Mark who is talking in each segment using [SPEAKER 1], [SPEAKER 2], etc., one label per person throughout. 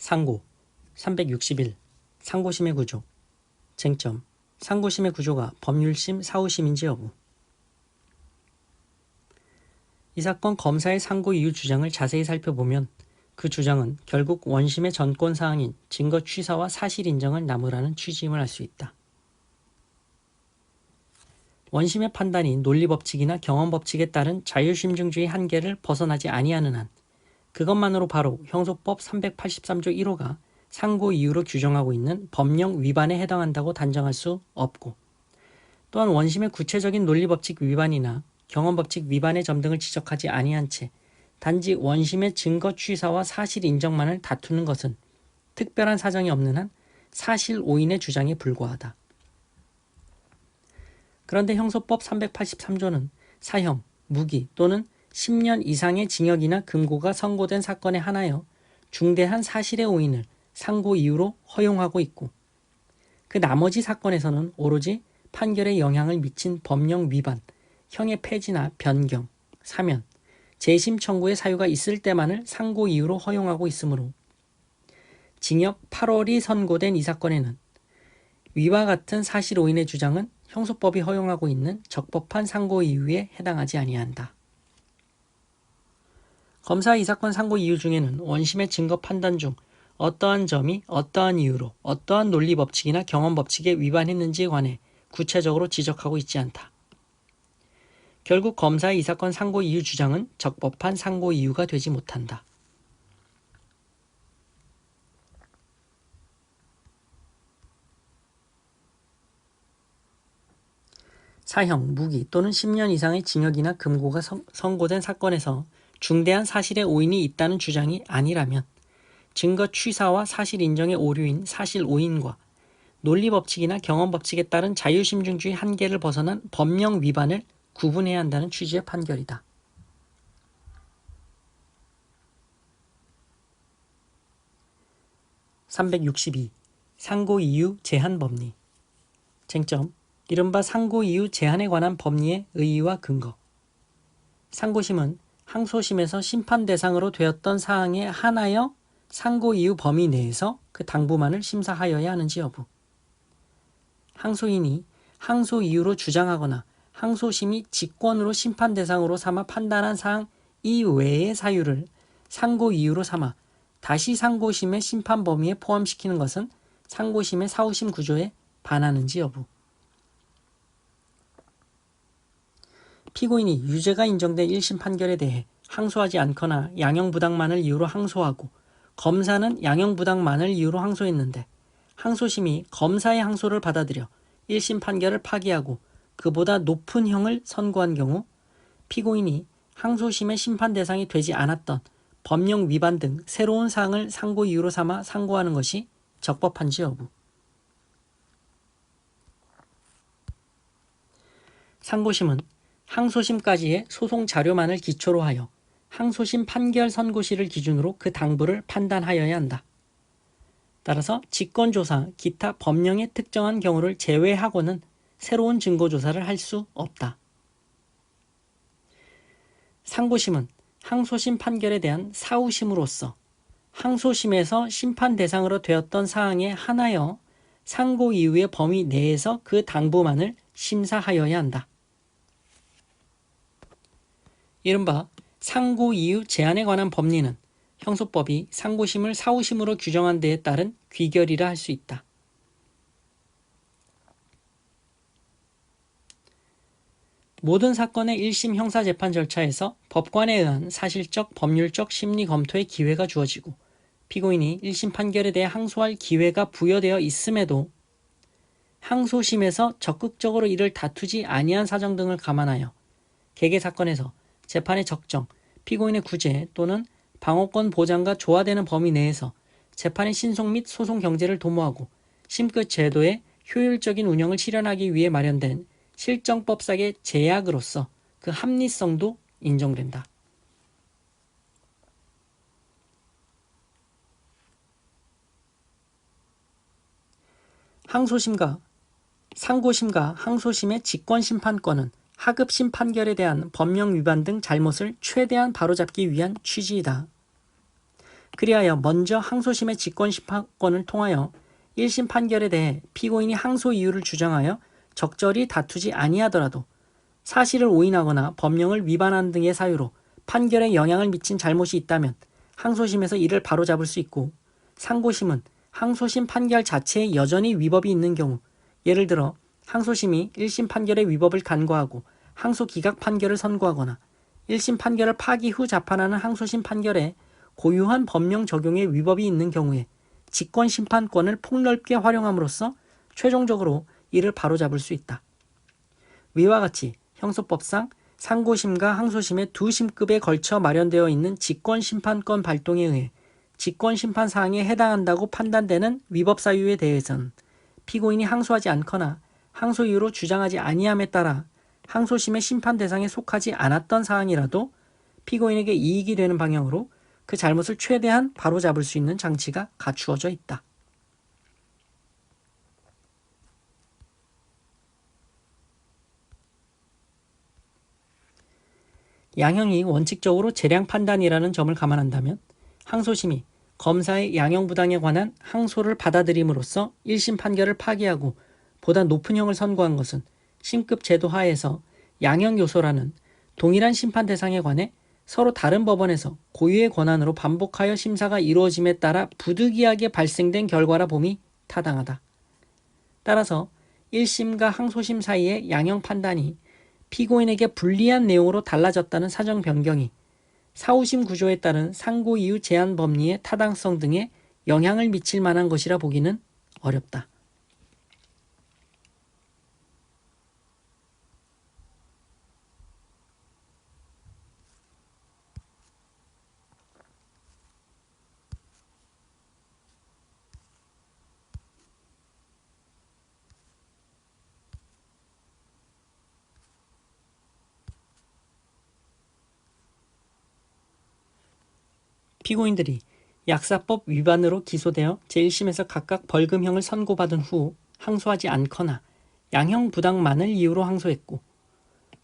[SPEAKER 1] 상고 361. 상고심의 구조. 쟁점. 상고심의 구조가 법률심, 사후심인지 여부. 이 사건 검사의 상고 이유 주장을 자세히 살펴보면 그 주장은 결국 원심의 전권사항인 증거 취사와 사실 인정을 나무라는 취지임을 알 수 있다. 원심의 판단이 논리법칙이나 경험법칙에 따른 자유심증주의 한계를 벗어나지 아니하는 한 그것만으로 바로 형소법 383조 1호가 상고 이유로 규정하고 있는 법령 위반에 해당한다고 단정할 수 없고, 또한 원심의 구체적인 논리법칙 위반이나 경험법칙 위반의 점 등을 지적하지 아니한 채 단지 원심의 증거 취사와 사실 인정만을 다투는 것은 특별한 사정이 없는 한 사실 오인의 주장에 불과하다. 그런데 형소법 383조는 사형, 무기 또는 10년 이상의 징역이나 금고가 선고된 사건에 한하여 중대한 사실의 오인을 상고 이유로 허용하고 있고, 그 나머지 사건에서는 오로지 판결에 영향을 미친 법령 위반, 형의 폐지나 변경, 사면, 재심 청구의 사유가 있을 때만을 상고 이유로 허용하고 있으므로 징역 8월이 선고된 이 사건에는 위와 같은 사실 오인의 주장은 형소법이 허용하고 있는 적법한 상고 이유에 해당하지 아니한다. 검사의 이 사건 상고 이유 중에는 원심의 증거 판단 중 어떠한 점이 어떠한 이유로 어떠한 논리법칙이나 경험법칙에 위반했는지에 관해 구체적으로 지적하고 있지 않다. 결국 검사의 이 사건 상고 이유 주장은 적법한 상고 이유가 되지 못한다. 사형, 무기 또는 10년 이상의 징역이나 금고가 선고된 사건에서 중대한 사실의 오인이 있다는 주장이 아니라면 증거 취사와 사실 인정의 오류인 사실 오인과 논리법칙이나 경험법칙에 따른 자유심증주의 한계를 벗어난 법령 위반을 구분해야 한다는 취지의 판결이다. (362) 상고 이유 제한 법리. 쟁점. 이른바 상고 이유 제한에 관한 법리의 의의와 근거. 상고심은 항소심에서 심판 대상으로 되었던 사항에 한하여 상고 이유 범위 내에서 그 당부만을 심사하여야 하는지 여부. 항소인이 항소 이유로 주장하거나 항소심이 직권으로 심판 대상으로 삼아 판단한 사항 이외의 사유를 상고 이유로 삼아 다시 상고심의 심판 범위에 포함시키는 것은 상고심의 사후심 구조에 반하는지 여부. 피고인이 유죄가 인정된 1심 판결에 대해 항소하지 않거나 양형부당만을 이유로 항소하고 검사는 양형부당만을 이유로 항소했는데 항소심이 검사의 항소를 받아들여 1심 판결을 파기하고 그보다 높은 형을 선고한 경우 피고인이 항소심의 심판 대상이 되지 않았던 법령 위반 등 새로운 사항을 상고 이유로 삼아 상고하는 것이 적법한지 여부. 상고심은 항소심까지의 소송 자료만을 기초로 하여 항소심 판결 선고시를 기준으로 그 당부를 판단하여야 한다. 따라서 직권조사, 기타 법령의 특정한 경우를 제외하고는 새로운 증거조사를 할 수 없다. 상고심은 항소심 판결에 대한 사후심으로서 항소심에서 심판 대상으로 되었던 사항에 한하여 상고 이유의 범위 내에서 그 당부만을 심사하여야 한다. 이른바 상고 이유 제한에 관한 법리는 형소법이 상고심을 사후심으로 규정한 데에 따른 귀결이라 할 수 있다. 모든 사건의 1심 형사재판 절차에서 법관에 의한 사실적, 법률적 심리 검토의 기회가 주어지고 피고인이 1심 판결에 대해 항소할 기회가 부여되어 있음에도 항소심에서 적극적으로 이를 다투지 아니한 사정 등을 감안하여 개개 사건에서 재판의 적정, 피고인의 구제 또는 방어권 보장과 조화되는 범위 내에서 재판의 신속 및 소송 경제를 도모하고 심끝 제도의 효율적인 운영을 실현하기 위해 마련된 실정법상의 제약으로서 그 합리성도 인정된다. 상고심과 항소심의 직권심판권은 하급심 판결에 대한 법령 위반 등 잘못을 최대한 바로잡기 위한 취지이다. 그리하여 먼저 항소심의 직권심판권을 통하여 1심 판결에 대해 피고인이 항소 이유를 주장하여 적절히 다투지 아니하더라도 사실을 오인하거나 법령을 위반한 등의 사유로 판결에 영향을 미친 잘못이 있다면 항소심에서 이를 바로잡을 수 있고, 상고심은 항소심 판결 자체에 여전히 위법이 있는 경우, 예를 들어 항소심이 1심 판결의 위법을 간과하고 항소 기각 판결을 선고하거나 1심 판결을 파기 후 재판하는 항소심 판결에 고유한 법령 적용에 위법이 있는 경우에 직권심판권을 폭넓게 활용함으로써 최종적으로 이를 바로잡을 수 있다. 위와 같이 형소법상 상고심과 항소심의 두 심급에 걸쳐 마련되어 있는 직권심판권 발동에 의해 직권심판 사항에 해당한다고 판단되는 위법 사유에 대해서는 피고인이 항소하지 않거나 항소 이유로 주장하지 아니함에 따라 항소심의 심판 대상에 속하지 않았던 사항이라도 피고인에게 이익이 되는 방향으로 그 잘못을 최대한 바로잡을 수 있는 장치가 갖추어져 있다. 양형이 원칙적으로 재량 판단이라는 점을 감안한다면 항소심이 검사의 양형부당에 관한 항소를 받아들임으로써 1심 판결을 파기하고 보다 높은 형을 선고한 것은 심급 제도 하에서 양형 요소라는 동일한 심판 대상에 관해 서로 다른 법원에서 고유의 권한으로 반복하여 심사가 이루어짐에 따라 부득이하게 발생된 결과라 봄이 타당하다. 따라서 1심과 항소심 사이의 양형 판단이 피고인에게 불리한 내용으로 달라졌다는 사정 변경이 사후심 구조에 따른 상고 이유 제한 법리의 타당성 등에 영향을 미칠 만한 것이라 보기는 어렵다. 피고인들이 약사법 위반으로 기소되어 제1심에서 각각 벌금형을 선고받은 후 항소하지 않거나 양형부당만을 이유로 항소했고,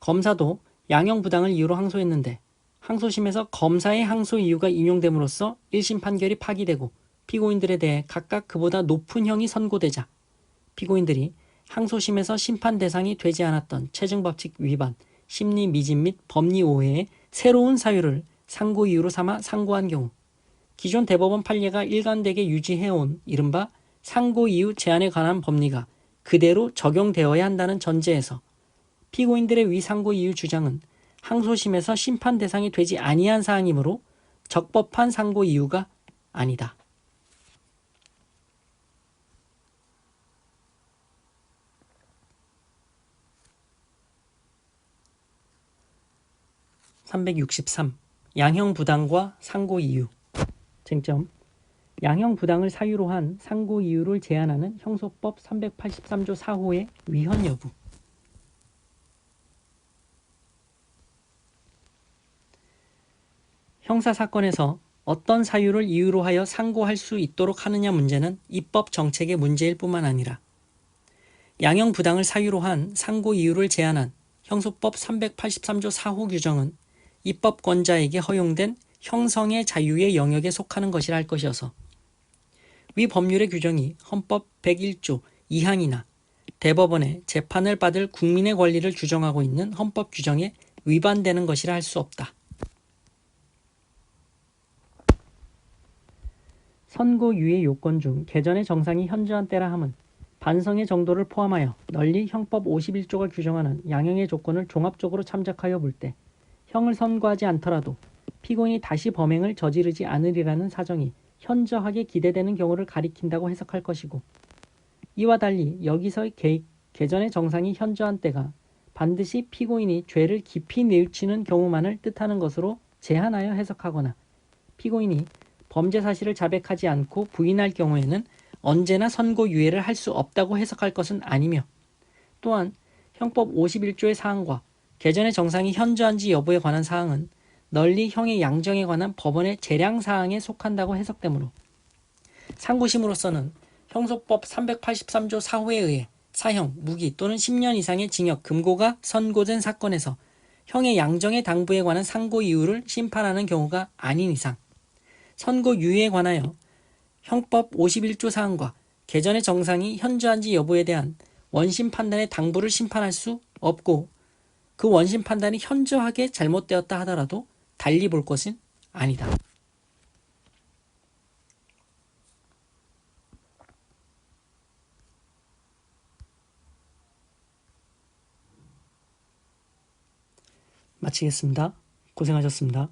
[SPEAKER 1] 검사도 양형부당을 이유로 항소했는데 항소심에서 검사의 항소 이유가 인용됨으로써 1심 판결이 파기되고 피고인들에 대해 각각 그보다 높은 형이 선고되자 피고인들이 항소심에서 심판 대상이 되지 않았던 체증법칙 위반, 심리 미진 및 법리 오해의 새로운 사유를 상고 이유로 삼아 상고한 경우 기존 대법원 판례가 일관되게 유지해온 이른바 상고 이유 제한에 관한 법리가 그대로 적용되어야 한다는 전제에서 피고인들의 위 상고 이유 주장은 항소심에서 심판 대상이 되지 아니한 사항이므로 적법한 상고 이유가 아니다. (363) 양형부당과 상고 이유. 쟁점. 양형부당을 사유로 한 상고 이유를 제한하는 형소법 383조 4호의 위헌 여부. 형사사건에서 어떤 사유를 이유로 하여 상고할 수 있도록 하느냐 문제는 입법 정책의 문제일 뿐만 아니라 양형부당을 사유로 한 상고 이유를 제한한 형소법 383조 4호 규정은 입법권자에게 허용된 형성의 자유의 영역에 속하는 것이라 할 것이어서 위 법률의 규정이 헌법 101조 2항이나 대법원의 재판을 받을 국민의 권리를 규정하고 있는 헌법 규정에 위반되는 것이라 할 수 없다. 선고유예 요건 중 개전의 정상이 현저한 때라 함은 반성의 정도를 포함하여 널리 형법 51조가 규정하는 양형의 조건을 종합적으로 참작하여 볼 때 형을 선고하지 않더라도 피고인이 다시 범행을 저지르지 않으리라는 사정이 현저하게 기대되는 경우를 가리킨다고 해석할 것이고, 이와 달리 여기서의 개전의 정상이 현저한 때가 반드시 피고인이 죄를 깊이 뉘우치는 경우만을 뜻하는 것으로 제한하여 해석하거나 피고인이 범죄 사실을 자백하지 않고 부인할 경우에는 언제나 선고유예를 할 수 없다고 해석할 것은 아니며, 또한 형법 51조의 사항과 개전의 정상이 현저한지 여부에 관한 사항은 널리 형의 양정에 관한 법원의 재량 사항에 속한다고 해석되므로 상고심으로서는 형소법 383조 4호에 의해 사형, 무기 또는 10년 이상의 징역, 금고가 선고된 사건에서 형의 양정의 당부에 관한 상고 이유를 심판하는 경우가 아닌 이상 선고 유예에 관하여 형법 51조 사항과 개전의 정상이 현저한지 여부에 대한 원심 판단의 당부를 심판할 수 없고 그 원심 판단이 현저하게 잘못되었다 하더라도 달리 볼 것은 아니다. 마치겠습니다. 고생하셨습니다.